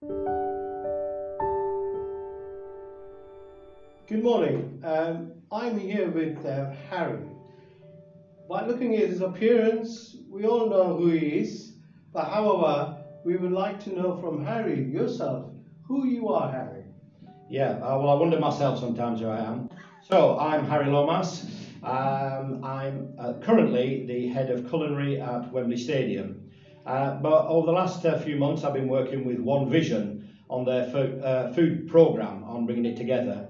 Good morning. I'm here with Harry. By looking at his appearance, we all know who he is. But however, we would like to know from Harry yourself who you are, Harry. Well, I wonder myself sometimes who I am. So, I'm Harry Lomas. I'm currently the head of culinary at Wembley Stadium. But over the last few months, I've been working with One Vision on their food programme, on bringing it together.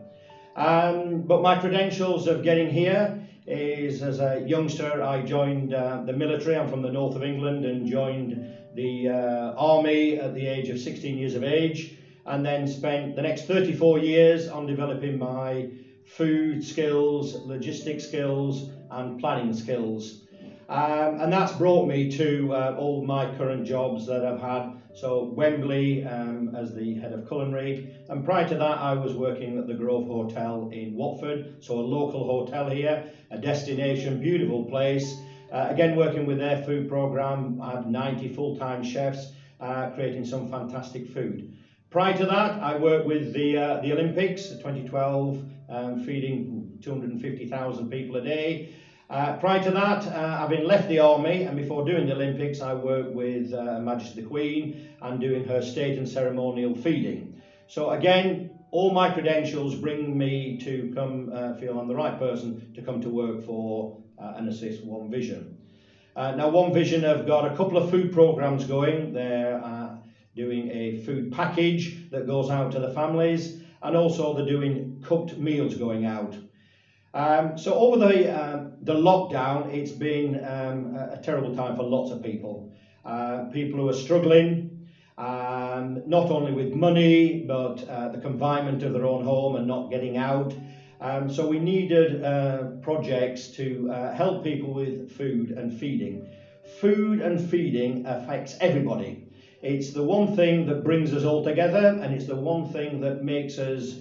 But my credentials of getting here is as a youngster, I joined the military. I'm from the north of England and joined the army at the age of 16 years of age, and then spent the next 34 years on developing my food skills, logistic skills, and planning skills. And that's brought me to all my current jobs that I've had. So Wembley as the head of culinary, and prior to that I was working at the Grove Hotel in Watford, so a local hotel here, a destination, beautiful place. Again, working with their food programme, I had 90 full-time chefs creating some fantastic food. Prior to that, I worked with the Olympics, 2012, feeding 250,000 people a day. Prior to that, having left the army, and before doing the Olympics, I worked with Her Majesty the Queen and doing her state and ceremonial feeding. So again, all my credentials bring me to come feel I'm the right person to come to work for and assist One Vision. Now, One Vision have got a couple of food programs going. They're doing a food package that goes out to the families, and also they're doing cooked meals going out. So over the lockdown, it's been a terrible time for lots of people. People who are struggling, not only with money, but the confinement of their own home and not getting out. So we needed projects to help people with food and feeding. Food and feeding affects everybody. It's the one thing that brings us all together, and it's the one thing that makes us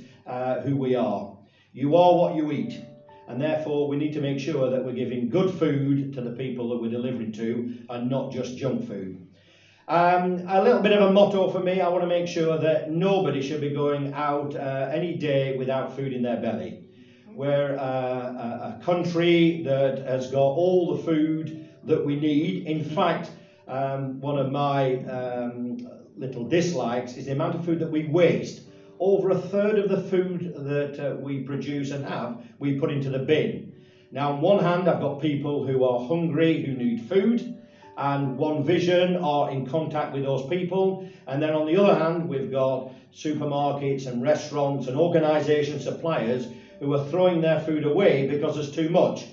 who we are. You are what you eat. And therefore we need to make sure that we're giving good food to the people that we're delivering to, and not just junk food. A little bit of a motto for me: I want to make sure that nobody should be going out any day without food in their belly. We're a country that has got all the food that we need. In fact, one of my little dislikes is the amount of food that we waste. Over a third of the food that we produce and have, we put into the bin. Now, on one hand, I've got people who are hungry, who need food, and One Vision are in contact with those people. And then on the other hand, we've got supermarkets and restaurants and organisation suppliers who are throwing their food away because there's too much.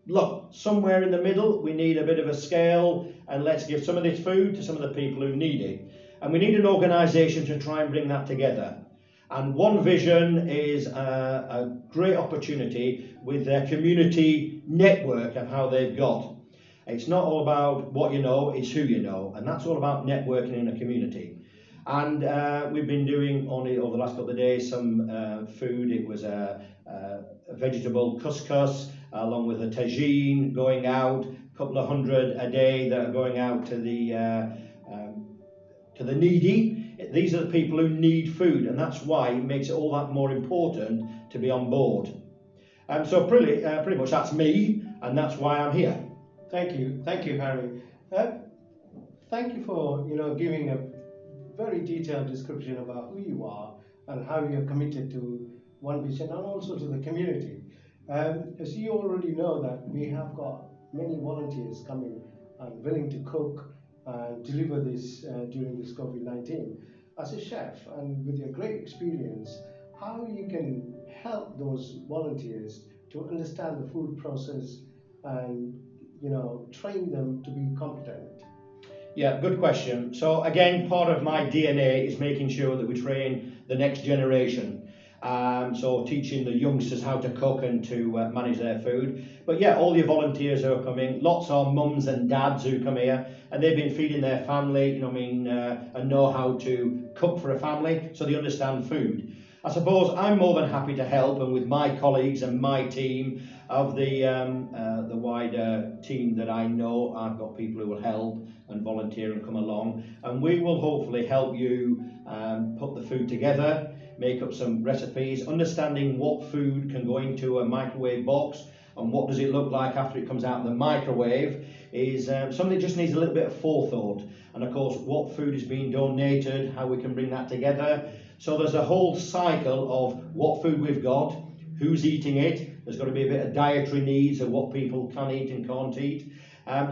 Look, somewhere in the middle, we need a bit of a scale, and let's give some of this food to some of the people who need it. And we need an organisation to try and bring that together. And One Vision is a great opportunity with their community network of how they've got. It's not all about what you know, it's who you know, and that's all about networking in a community. And we've been doing only over the last couple of days some food. It was a vegetable couscous along with a tagine going out, a couple of hundred a day that are going out to the needy. These are the people who need food, and that's why it makes it all that more important to be on board. So pretty much that's me, and that's why I'm here. Thank you, Harry. Thank you for giving a very detailed description about who you are and how you're committed to One Vision and also to the community. As you already know, that we have got many volunteers coming and willing to cook and deliver this during this COVID-19. As a chef and with your great experience, how you can help those volunteers to understand the food process and train them to be competent? Yeah, good question. So again, part of my DNA is making sure that we train the next generation. So teaching the youngsters how to cook and to manage their food. But yeah, all your volunteers who are coming, lots of mums and dads who come here, and they've been feeding their family, and know how to cook for a family, so they understand food. I suppose I'm more than happy to help, and with my colleagues and my team of the wider team that I know, I've got people who will help and volunteer and come along, and we will hopefully help you put the food together, make up some recipes, understanding what food can go into a microwave box and what does it look like after it comes out of the microwave is something that just needs a little bit of forethought. And of course, what food is being donated, how we can bring that together. So there's a whole cycle of what food we've got, who's eating it. There's got to be a bit of dietary needs of what people can eat and can't eat.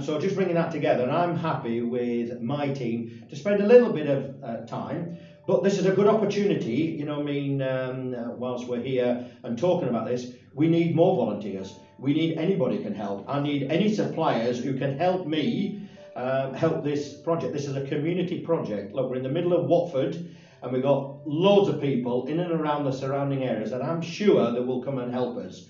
So just bringing that together, and I'm happy with my team to spend a little bit of time. But this is a good opportunity, whilst we're here and talking about this, we need more volunteers. We need anybody can help. I need any suppliers who can help me help this project. This is a community project. Look, we're in the middle of Watford and we've got loads of people in and around the surrounding areas, and I'm sure that will come and help us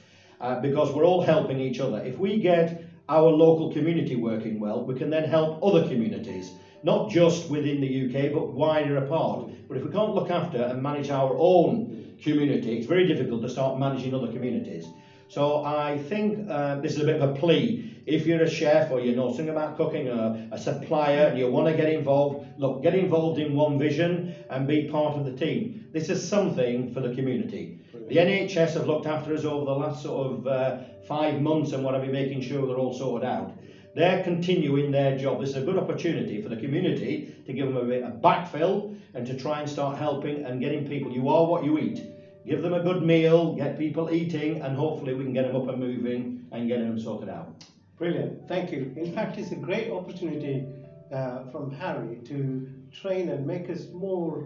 because we're all helping each other. If we get our local community working well, we can then help other communities, not just within the UK, but wider apart. But if we can't look after and manage our own community, it's very difficult to start managing other communities. So I think this is a bit of a plea. If you're a chef or you know something about cooking or a supplier and you want to get involved, look, get involved in One Vision and be part of the team. This is something for the community. The NHS have looked after us over the last sort of 5 months and what have you, making sure they're all sorted out. They're continuing their job. This is a good opportunity for the community to give them a bit of backfill and to try and start helping and getting people. You are what you eat. Give them a good meal, get people eating, and hopefully we can get them up and moving and get them sorted out. Brilliant, thank you. In fact, it's a great opportunity from Harry to train and make us more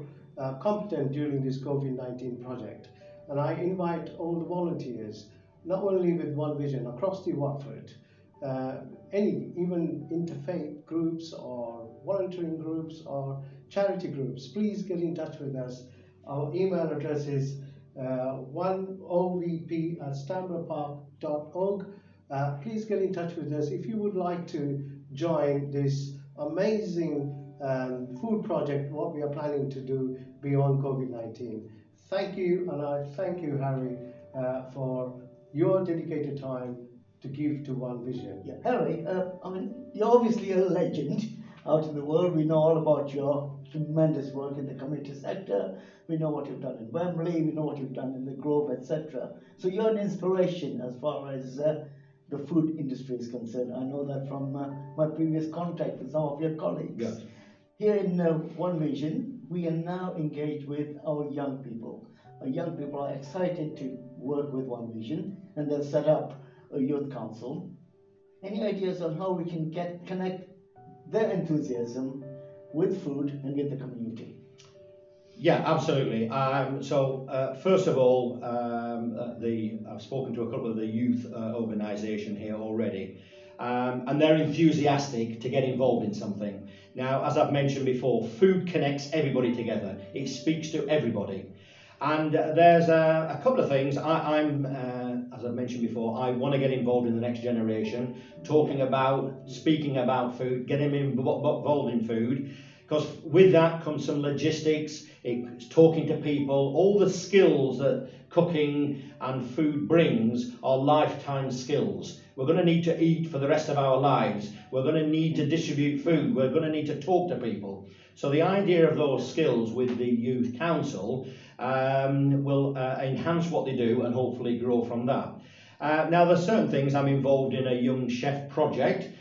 competent during this COVID-19 project. And I invite all the volunteers, not only with One Vision, across the Watford, even interfaith groups or volunteering groups or charity groups, please get in touch with us. Our email address is 1ovp@stanboropark.org. Please get in touch with us if you would like to join this amazing food project, what we are planning to do beyond COVID-19. Thank you, and I thank you, Harry, for your dedicated time to give to One Vision. Yeah, Harry, you're obviously a legend out in the world. We know all about your tremendous work in the community sector. We know what you've done in Wembley, we know what you've done in the Grove, etc. So you're an inspiration as far as the food industry is concerned. I know that from my previous contact with some of your colleagues. Yeah. Here in One Vision, we are now engaged with our young people. Our young people are excited to work with One Vision, and they'll set up a youth council. Any ideas on how we can connect their enthusiasm with food and with the community? Yeah, absolutely. First of all, I've spoken to a couple of the youth organisation here already, and they're enthusiastic to get involved in something. Now, as I've mentioned before, food connects everybody together. It speaks to everybody. And there's a couple of things. I'm, as I've mentioned before, I want to get involved in the next generation, speaking about food, getting involved in food. Because with that comes some logistics, it's talking to people, all the skills that cooking and food brings are lifetime skills. We're going to need to eat for the rest of our lives. We're going to need to distribute food. We're going to need to talk to people. So the idea of those skills with the Youth Council will enhance what they do and hopefully grow from that. Now there's certain things. I'm involved in a young chef project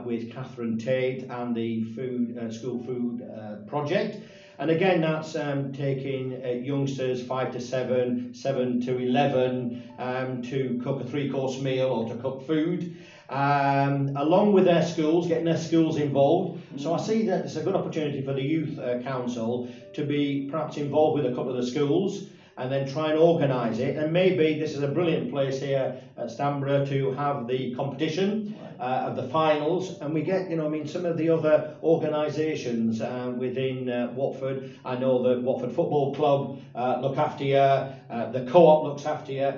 with Catherine Tate and the school food project, and again that's taking youngsters 5 to 7, 7 to 11 to cook a 3-course meal or to cook food along with their schools, getting their schools involved. So I see that it's a good opportunity for the Youth Council to be perhaps involved with a couple of the schools and then try and organise it. And maybe this is a brilliant place here at Stanborough to have the competition of the finals, and we get, some of the other organisations within Watford. I know the Watford Football Club look after you, the Co-op looks after you,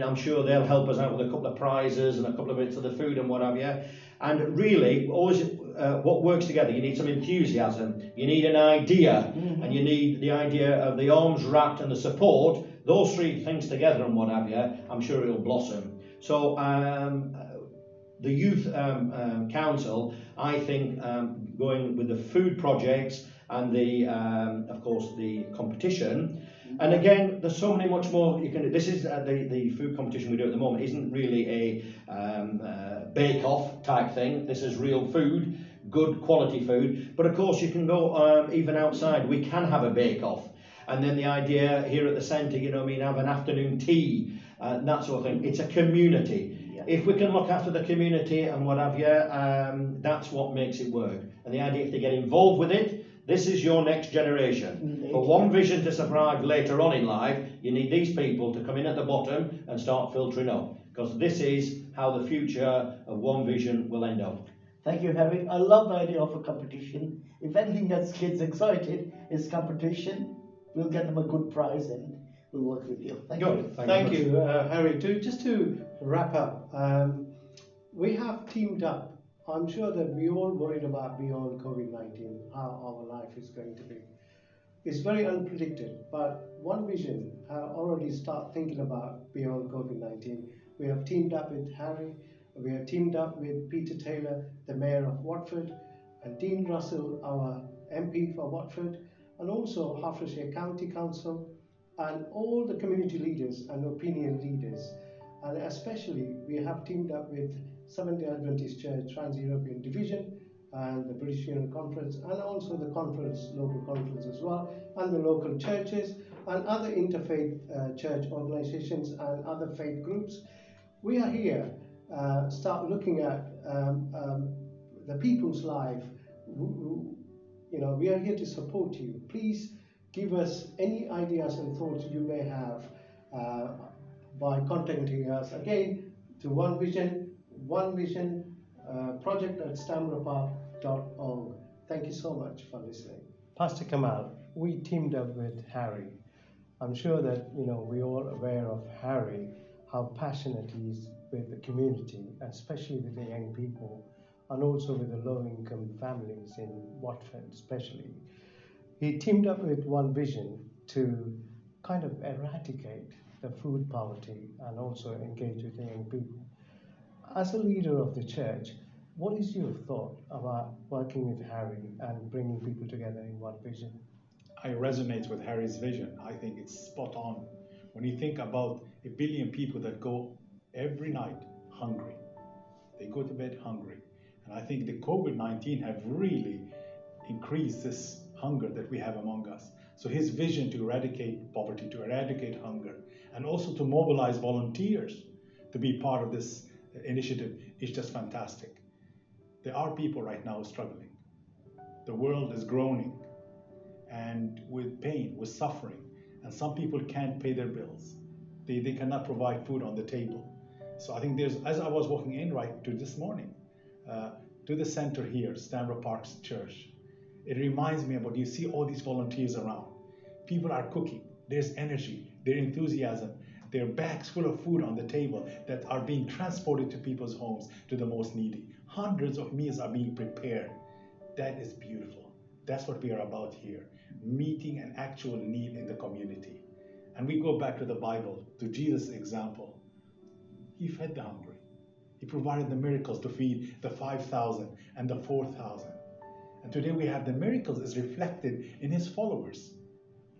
I'm sure they'll help us out with a couple of prizes and a couple of bits of the food and what have you. And really, always what works together, you need some enthusiasm, you need an idea, and you need the idea of the arms wrapped and the support. Those three things together and what have you, I'm sure it'll blossom. So the Youth Council, I think, going with the food projects and the, of course, the competition. And again, there's so many much more you can do. This is the food competition we do at the moment isn't really a bake-off type thing. This is real food, good quality food. But of course, you can go even outside. We can have a bake-off. And then the idea here at the centre, you know, I mean, have an afternoon tea, that sort of thing. It's a community. Yeah. If we can look after the community and what have you, that's what makes it work. And the idea, if they get involved with it, this is your next generation. For One Vision to survive later on in life, you need these people to come in at the bottom and start filtering up. Because this is how the future of One Vision will end up. Thank you, Harry. I love the idea of a competition. If anything gets kids excited, it's competition. We'll get them a good prize and we'll work with you. Thank you. Thank you, Harry. Just to wrap up, we have teamed up. I'm sure that we all worried about beyond COVID-19, how our life is going to be. It's very unpredicted, but One Vision already start thinking about beyond COVID-19. We have teamed up with Harry, we have teamed up with Peter Taylor, the Mayor of Watford, and Dean Russell, our MP for Watford, and also Hertfordshire County Council, and all the community leaders and opinion leaders. And especially, we have teamed up with Seventh-day Adventist Church Trans-European Division and the British Union Conference, and also the conference, local conference as well, and the local churches and other interfaith church organizations and other faith groups. We are here, start looking at the people's life. You know, we are here to support you. Please give us any ideas and thoughts you may have by contacting us again to One Vision project at stamropark.org. Thank you so much for listening. Pastor Kamal, we teamed up with Harry. I'm sure that we're all aware of Harry, how passionate he is with the community, especially with the young people, and also with the low-income families in Watford especially. He teamed up with One Vision to kind of eradicate the food poverty and also engage with the young people. As a leader of the church, what is your thought about working with Harry and bringing people together in One Vision? I resonate with Harry's vision. I think it's spot on. When you think about 1 billion people that go every night hungry, they go to bed hungry. And I think the COVID-19 have really increased this hunger that we have among us. So his vision to eradicate poverty, to eradicate hunger, and also to mobilize volunteers to be part of this initiative is just fantastic. There are people right now struggling. The world is groaning and with pain, with suffering, and some people can't pay their bills. They cannot provide food on the table. So I think as I was walking in right to this morning, to the center here, Stanborough Park Church, it reminds me about, you see all these volunteers around. People are cooking, there's energy, there's enthusiasm, there are bags full of food on the table that are being transported to people's homes, to the most needy. Hundreds of meals are being prepared. That is beautiful. That's what we are about here, meeting an actual need in the community. And we go back to the Bible, to Jesus' example. He fed the hungry. He provided the miracles to feed the 5,000 and the 4,000. And today we have the miracles is reflected in his followers.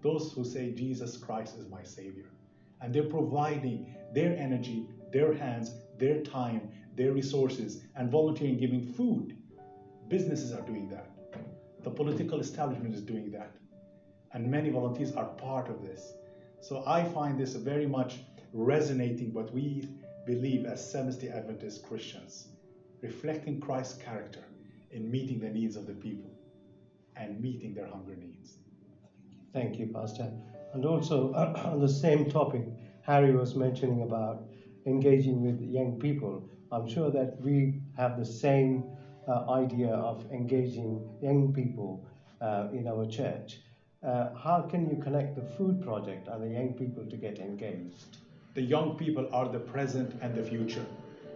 Those who say Jesus Christ is my Savior. And they're providing their energy, their hands, their time, their resources, and volunteering, giving food. Businesses are doing that. The political establishment is doing that. And many volunteers are part of this. So I find this very much resonating what we believe as Seventh-day Adventist Christians, reflecting Christ's character in meeting the needs of the people and meeting their hunger needs. Thank you, Pastor. And also on the same topic, Harry was mentioning about engaging with young people. I'm sure that we have the same idea of engaging young people in our church. How can you connect the food project and the young people to get engaged? The young people are the present and the future.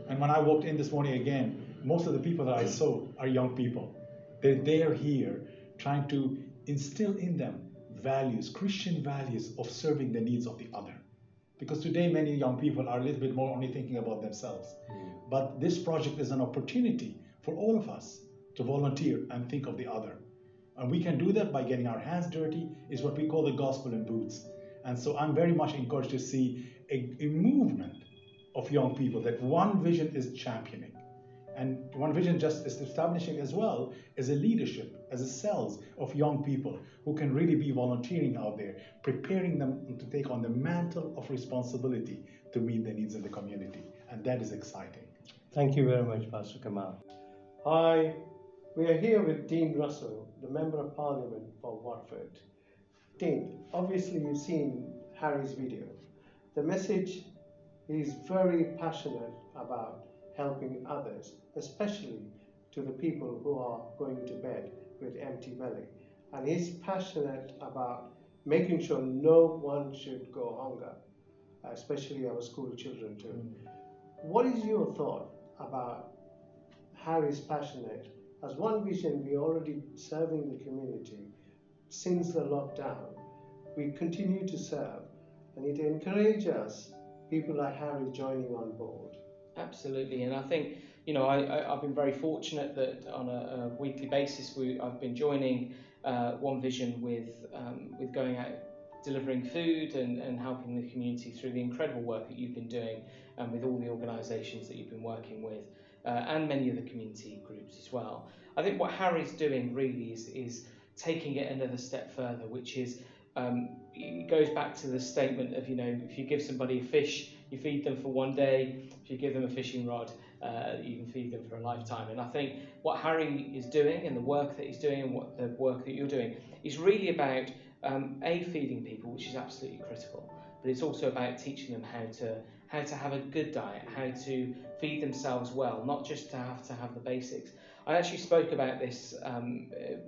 And when I walked in this morning again, most of the people that I saw are young people. They're here trying to instill in them values, Christian values of serving the needs of the other. Because today many young people are a little bit more only thinking about themselves. But this project is an opportunity for all of us to volunteer and think of the other. And we can do that by getting our hands dirty, is what we call the gospel in boots. And so I'm very much encouraged to see a movement of young people that One Vision is championing. And One Vision just is establishing as well as a leadership, as a cells of young people who can really be volunteering out there, preparing them to take on the mantle of responsibility to meet the needs of the community. And that is exciting. Thank you very much, Pastor Kamal. We are here with Dean Russell, the Member of Parliament for Watford. Dean, obviously you've seen Harry's video. The message is very passionate about helping others, especially to the people who are going to bed with empty belly. And he's passionate about making sure no one should go hunger, especially our school children too. What is your thought about Harry's passionate? As One Vision, we're already serving the community since the lockdown. We continue to serve, and it encourages us, people like Harry joining on board. Absolutely, and I think, you know, I've been very fortunate that on a weekly basis I've been joining One Vision with going out delivering food and helping the community through the incredible work that you've been doing, and with all the organisations that you've been working with, and many of the community groups as well. I think what Harry's doing really is taking it another step further, which is it goes back to the statement of, you know, if you give somebody a fish, you feed them for one day. If you give them a fishing rod, you can feed them for a lifetime. And I think what Harry is doing, and the work that he's doing, and what the work that you're doing, is really about feeding people, which is absolutely critical. But it's also about teaching them how to have a good diet, how to feed themselves well, not just to have the basics. I actually spoke about this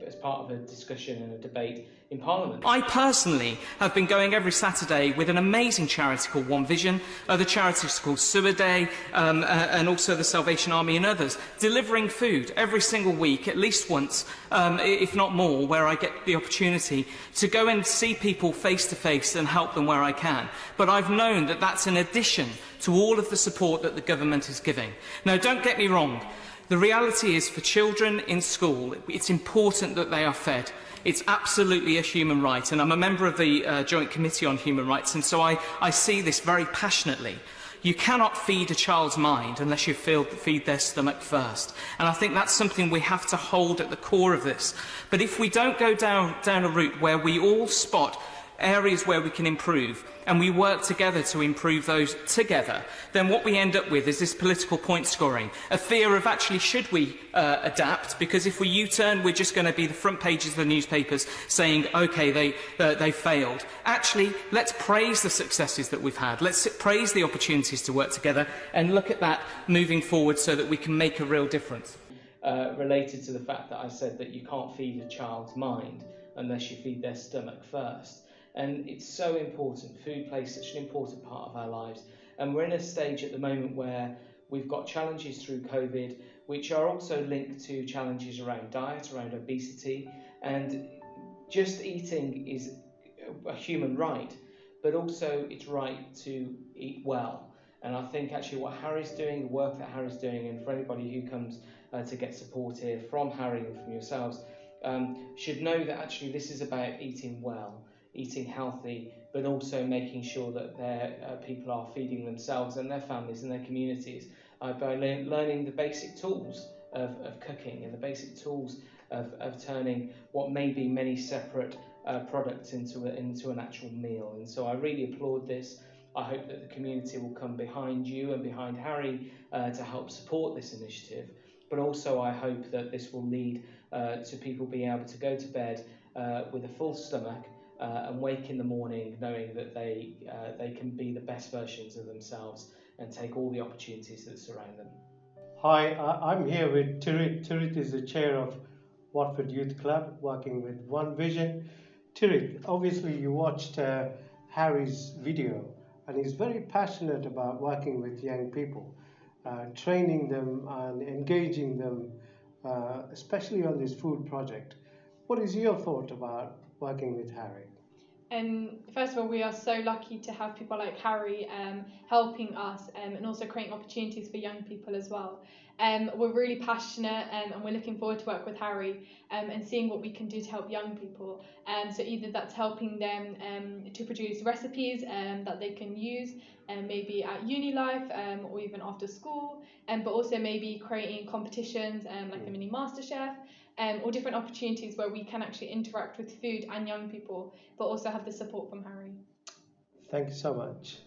as part of a discussion and a debate in Parliament. I personally have been going every Saturday with an amazing charity called One Vision, other charities called Sewer Day, and also the Salvation Army and others, delivering food every single week, at least once, if not more, where I get the opportunity to go and see people face to face and help them where I can. But I've known that that's in addition to all of the support that the government is giving. Now, don't get me wrong. The reality is, for children in school, it's important that they are fed. It's absolutely a human right, and I'm a member of the Joint Committee on Human Rights, and so I see this very passionately. You cannot feed a child's mind unless you feed their stomach first. And I think that's something we have to hold at the core of this. But if we don't go down a route where we all spot areas where we can improve, and we work together to improve those together, then what we end up with is this political point scoring, a fear of actually should we adapt, because if we U-turn, we're just going to be the front pages of the newspapers saying, okay, they failed. Actually, let's praise the successes that we've had. Let's praise the opportunities to work together and look at that moving forward so that we can make a real difference. Related to the fact that I said that you can't feed a child's mind unless you feed their stomach first. And it's so important. Food plays such an important part of our lives. And we're in a stage at the moment where we've got challenges through COVID, which are also linked to challenges around diet, around obesity. And just eating is a human right, but also it's right to eat well. And I think actually what Harry's doing, the work that Harry's doing, and for anybody who comes to get support here from Harry and from yourselves, should know that actually this is about eating well, eating healthy, but also making sure that their people are feeding themselves and their families and their communities by learning the basic tools of cooking and the basic tools of turning what may be many separate products into an actual meal. And so I really applaud this. I hope that the community will come behind you and behind Harry to help support this initiative. But also I hope that this will lead to people being able to go to bed with a full stomach and wake in the morning knowing that they can be the best versions of themselves and take all the opportunities that surround them. Hi, I'm here with Tirith. Tirith is the chair of Watford Youth Club, working with One Vision. Tirith, obviously you watched Harry's video, and he's very passionate about working with young people. training them and engaging them, especially on this food project. What is your thought about working with Harry? First of all, we are so lucky to have people like Harry helping us and also creating opportunities for young people as well. We're really passionate and we're looking forward to work with Harry and seeing what we can do to help young people. So either that's helping them to produce recipes that they can use maybe at uni life or even after school, but also maybe creating competitions like the Mini MasterChef. Or different opportunities where we can actually interact with food and young people, but also have the support from Harry. Thank you so much.